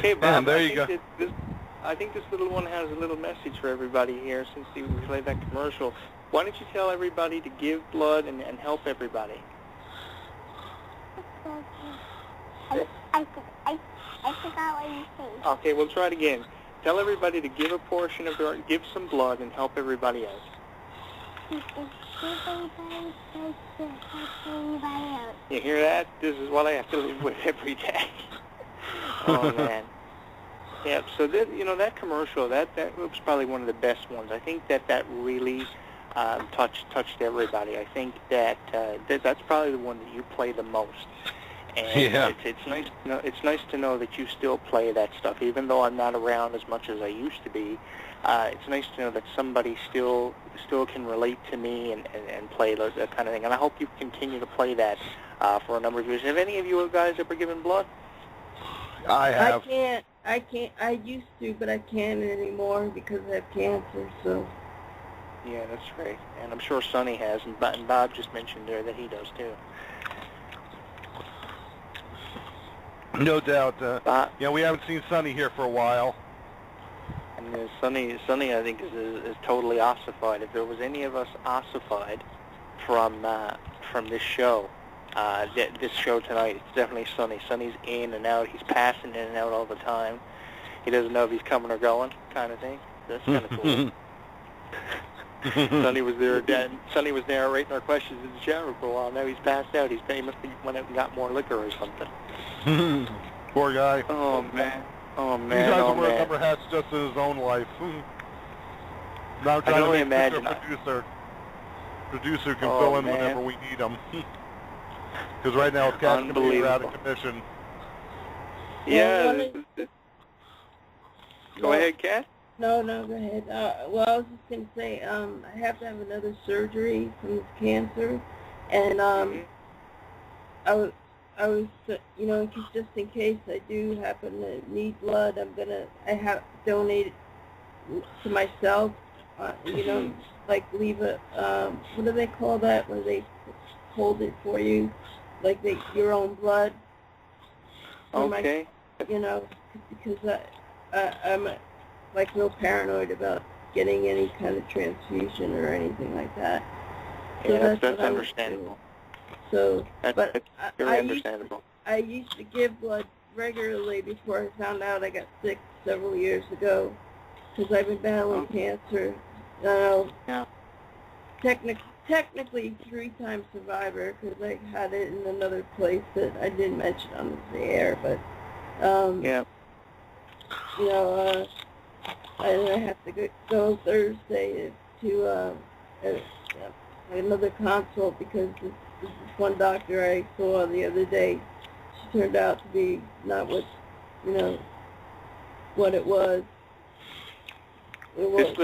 Hey, Bob, And there you go. I think this little one has a little message for everybody here since we played that commercial. Why don't you tell everybody to give blood and help everybody? I forgot what you said. Okay, we'll try it again. Tell everybody to give a portion of their, give some blood and help everybody else. You hear that? This is what I have to live with every day. Oh, man. Yeah, so that, you know, that commercial, that was probably one of the best ones. I think that really touched everybody. I think that's probably the one that you play the most. And Yeah. it's nice to know, it's nice to know that you still play that stuff, even though I'm not around as much as I used to be. It's nice to know that somebody still can relate to me and play that kind of thing. And I hope you continue to play that for a number of years. Have any of you guys ever given blood? I have. I can't. I used to, but I can't anymore because I have cancer. So. Yeah, that's right. And I'm sure Sonny has, and Bob just mentioned there that he does too. No doubt. Yeah, we haven't seen Sonny here for a while. And Sonny, I think, is totally ossified. If there was any of us ossified from this show, this show tonight, it's definitely Sonny. Sonny's in and out. He's passing in and out all the time. He doesn't know if he's coming or going, kind of thing. That's kind of cool. Sonny was there. Sonny was narrating our questions in the chat room for a while. Now he's passed out. He must have went out and got more liquor or something. Poor guy. Oh man. Oh man. He tries Oh to wear man. number hats just in his own life. Now I can only imagine. Producer can fill in whenever we need him. Because right now it's Cat's computer out of commission. Yeah. Go ahead, Cat. No, go ahead. Well, I was just going to say, I have to have another surgery from this cancer, and I was, you know, just in case I do happen to need blood, I have donated to myself, you know, like leave a, what do they call that, where they hold it for you, like your own blood. Okay. You know, because I'm like real paranoid about getting any kind of transfusion or anything like that. So Yeah, that's understandable. So, but very understandable. I used to give blood regularly before I found out I got sick several years ago, because I've been battling cancer. Yeah. Technically 3-time survivor, because I had it in another place that I didn't mention on the air, but yeah. You know, I have to go Thursday to another consult because this one doctor I saw the other day, she turned out to be not what, you know, what it was. This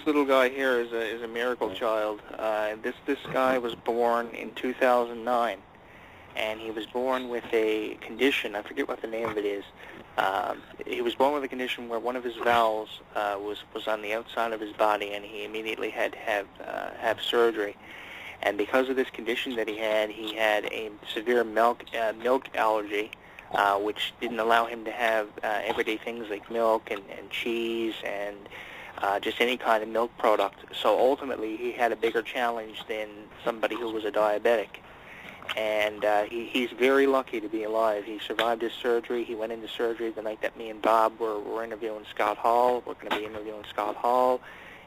little guy here is a miracle child. This guy was born in 2009, and he was born with a condition. I forget what the name of it is. He was born with a condition where one of his valves was on the outside of his body, and he immediately had to have surgery. And because of this condition that he had a severe milk allergy, which didn't allow him to have everyday things like milk and cheese and just any kind of milk product. So ultimately, he had a bigger challenge than somebody who was a diabetic. And he's very lucky to be alive. He survived his surgery. He went into surgery the night that me and Bob were interviewing Scott Hall. We're going to be interviewing Scott Hall.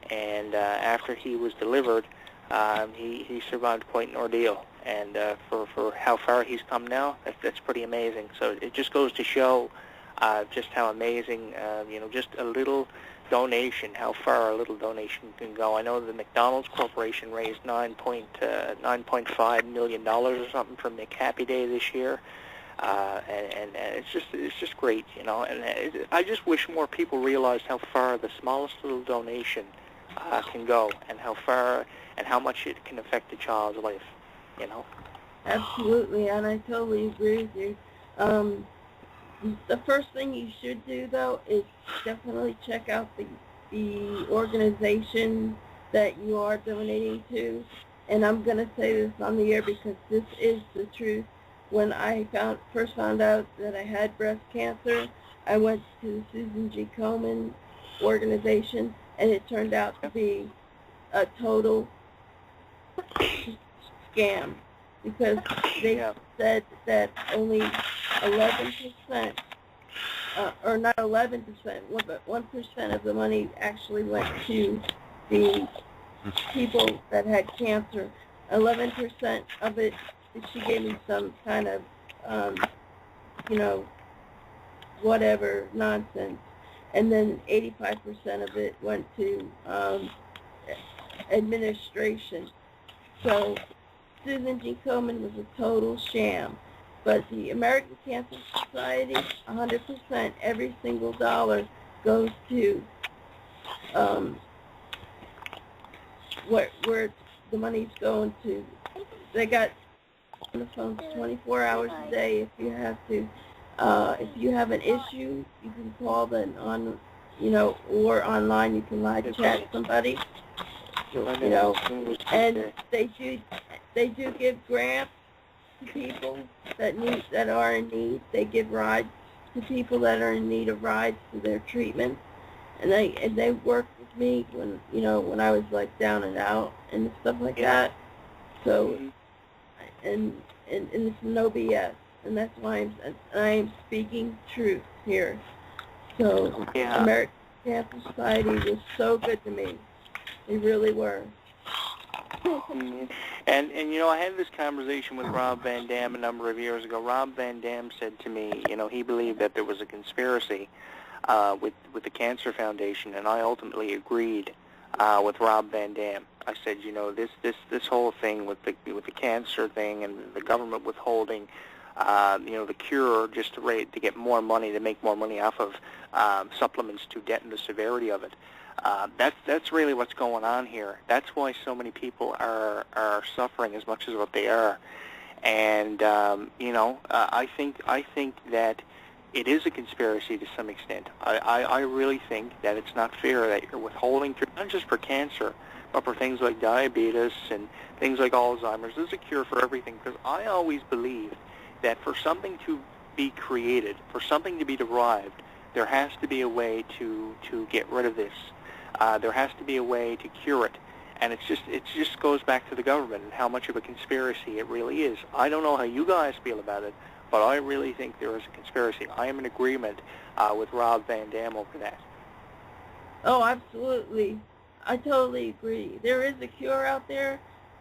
And after he was delivered, he survived quite an ordeal. And for how far he's come now, that's pretty amazing. So it just goes to show just how amazing, you know, just a little donation, how far a little donation can go. I know the McDonald's Corporation raised $9.5 million or something for McHappy Day this year, and it's just great, you know. And I just wish more people realized how far the smallest little donation can go, and how far and how much it can affect a child's life, you know. Absolutely, and I totally agree with you. The first thing you should do, though, is definitely check out the organization that you are donating to. And I'm going to say this on the air because this is the truth. When I first found out that I had breast cancer, I went to the Susan G. Komen organization, and it turned out to be a total scam because they said that only 11%, or not 11%, but 1% of the money actually went to the people that had cancer. 11% of it, she gave me some kind of, whatever nonsense. And then 85% of it went to administration. So Susan G. Komen was a total sham. But the American Cancer Society, 100%, every single dollar goes to where the money's going to. They got on the phone 24 hours a day. If you have to, if you have an issue, you can call them on, or online. You can live chat somebody, and they do give grants to people that are in need. They give rides to people that are in need of rides to their treatment, and they work with me when I was like down and out and stuff like that. So and it's no BS, and that's why I'm speaking truth here. So American Cancer Society was so good to me. They really were. And I had this conversation with Rob Van Dam a number of years ago. Rob Van Dam said to me, he believed that there was a conspiracy with the Cancer Foundation, and I ultimately agreed with Rob Van Dam. I said, this whole thing with the cancer thing and the government withholding, the cure just to get more money, to make more money off of supplements to deaden the severity of it. That's really what's going on here. That's why so many people are suffering as much as what they are. And I think that it is a conspiracy to some extent. I really think that it's not fair that you're withholding, not just for cancer, but for things like diabetes and things like Alzheimer's. There's a cure for everything, because I always believe that for something to be created, for something to be derived, there has to be a way to get rid of this. There has to be a way to cure it. And it just goes back to the government and how much of a conspiracy it really is. I don't know how you guys feel about it, but I really think there is a conspiracy. I am in agreement with Rob Van Dam over that. Oh, absolutely. I totally agree. There is a cure out there.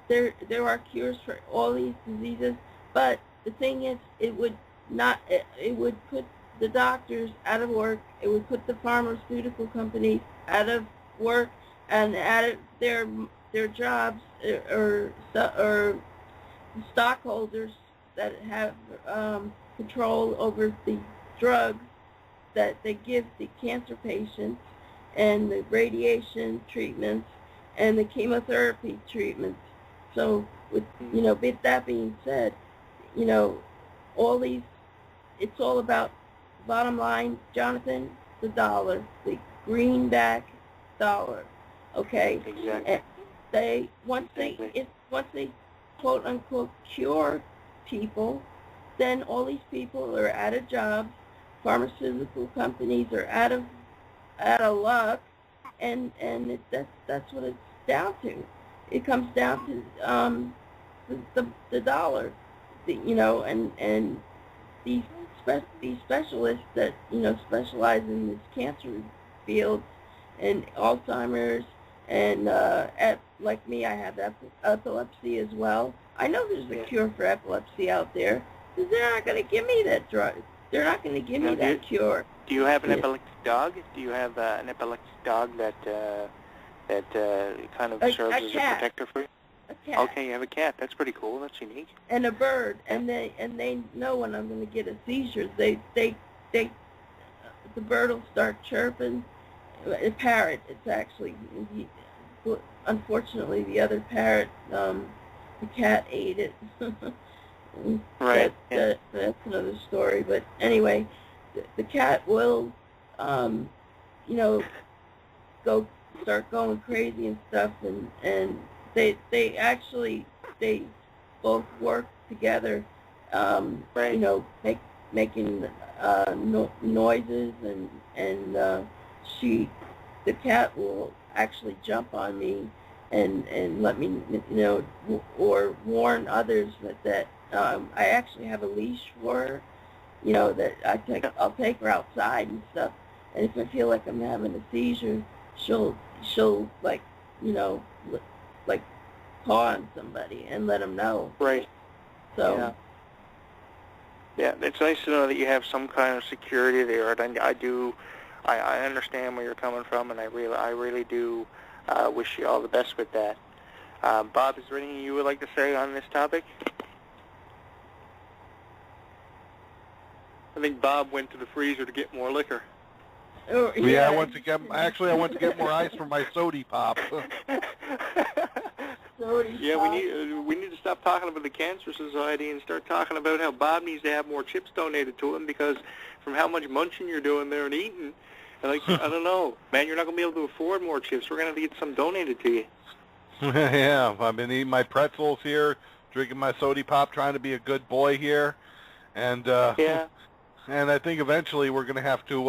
There are cures for all these diseases, but the thing is, it would put the doctors out of work. It would put the pharmaceutical companies out of work and out of their jobs, or stockholders that have control over the drugs that they give the cancer patients, and the radiation treatments, and the chemotherapy treatments. So, with that being said, all these, it's all about, bottom line, Jonathan, the dollar, the greenback dollar. Okay. Exactly. And once they quote unquote cure people, then all these people are out of jobs. Pharmaceutical companies are out of luck, and that's what it's down to. It comes down to the dollar, and these specialists that specialize in this cancer field and Alzheimer's, and like me, I have epilepsy as well. I know there's a cure for epilepsy out there, because they're not going to give me that drug. They're not going to give me that cure. Do you have an epileptic dog? Do you have an epileptic dog that kind of serves as a protector for you? A cat. Okay, you have a cat. That's pretty cool. That's unique. And a bird, and they know when I'm going to get a seizure. The bird will start chirping. A parrot. It's actually, unfortunately, the other parrot, the cat ate it. Right. That's another story. But anyway, the cat will, start going crazy and stuff, and they both work together. Right. making noises, and the cat will actually jump on me and let me, or warn others that I actually have a leash for her, that I'll take her outside and stuff. And if I feel like I'm having a seizure, she'll like, like paw on somebody and let them know. Right. So. Yeah, it's nice to know that you have some kind of security there. And I understand where you're coming from, and I really do wish you all the best with that. Bob, is there anything you would like to say on this topic? I think Bob went to the freezer to get more liquor. Oh, yeah, I went to get more ice for my sody pop. Yeah, we need to stop talking about the Cancer Society and start talking about how Bob needs to have more chips donated to him, because from how much munching you're doing there and eating, I don't know, man, you're not going to be able to afford more chips. We're going to have to get some donated to you. Yeah, I've been eating my pretzels here, drinking my sody pop, trying to be a good boy here, and yeah. And I think eventually we're going to have to